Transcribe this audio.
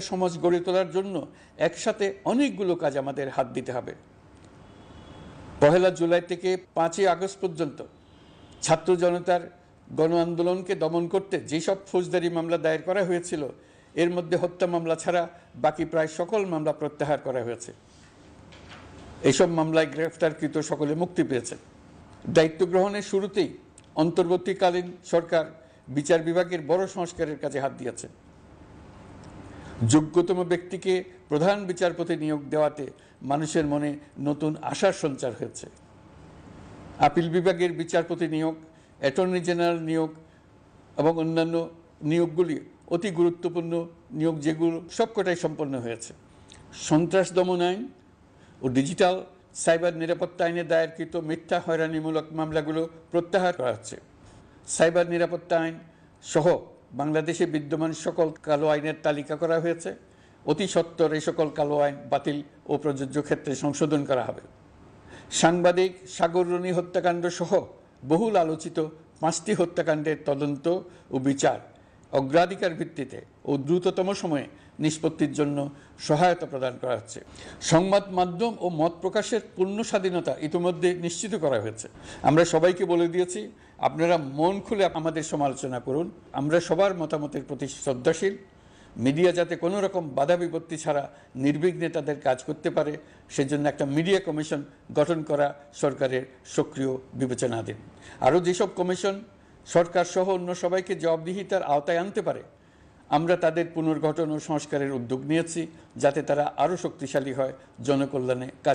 সমাজ গড়ে তোলার জন্য একসাথে অনেকগুলো কাজ আমাদের হাত দিতে হবে। ১ জুলাই থেকে ৫ আগস্ট পর্যন্ত ছাত্র জনতার গণ আন্দোলনকে দমন করতে যেসব ফৌজদারি মামলা দায়ের করা হয়েছিল, এর মধ্যে হত্যা মামলা ছাড়া বাকি প্রায় সকল মামলা প্রত্যাহার করা হয়েছে। এইসব মামলায় গ্রেফতারকৃত সকলে মুক্তি পেয়েছে। দায়িত্ব গ্রহণের শুরুতেই অন্তর্বর্তীকালীন সরকার বিচার বিভাগের বড় সংস্কারের কাজে হাত দিয়েছে। যোগ্যতম ব্যক্তিকে প্রধান বিচারপতি নিয়োগ দেওয়াতে মানুষের মনে নতুন আশার সঞ্চার হয়েছে। আপিল বিভাগের বিচারপতি নিয়োগ, অ্যাটর্নি জেনারেল নিয়োগ এবং অন্যান্য নিয়োগগুলি অতি গুরুত্বপূর্ণ নিয়োগ, যেগুলো সবকটাই সম্পন্ন হয়েছে। সন্ত্রাস দমন আইন ও ডিজিটাল সাইবার নিরাপত্তা আইনে দায়েরকৃত মিথ্যা হয়রানিমূলক মামলাগুলো প্রত্যাহার করা হচ্ছে। সাইবার নিরাপত্তা আইন সহ বাংলাদেশে বিদ্যমান সকল কালো আইনের তালিকা করা হয়েছে। অতি সত্বর এই সকল কালো আইন বাতিল ও প্রযোজ্য ক্ষেত্রে সংশোধন করা হবে। সাংবাদিক সাগর রনি হত্যাকাণ্ড সহ বহুল আলোচিত 5টি হত্যাকাণ্ডের তদন্ত ও বিচার অগ্রাধিকার ভিত্তিতে ও দ্রুততম সময়ে নিষ্পত্তির জন্য সহায়তা প্রদান করা হচ্ছে। সংবাদ মাধ্যম ও মত প্রকাশের পূর্ণ স্বাধীনতা ইতিমধ্যে নিশ্চিত করা হয়েছে। আমরা সবাইকে বলে দিয়েছি, আপনারা মন খুলে আমাদের সমালোচনা করুন। আমরা সবার মতামতের প্রতি শ্রদ্ধাশীল। মিডিয়া যাতে কোনো রকম বাধা বিপত্তি ছাড়া নির্বিঘ্নে তাদের কাজ করতে পারে, সেজন্য একটা মিডিয়া কমিশন গঠন করা সরকারের সক্রিয় বিবেচনাধীন। আরও যেসব কমিশন সরকার সহ অন্য সবাইকে জবাবদিহিতার আওতায় আনতে পারে, আমরা তাদের পুনর্গঠন ও সংস্কারের উদ্যোগ নিয়েছি, যাতে তারা আরও শক্তিশালী হয়, জনকল্যাণে কাজ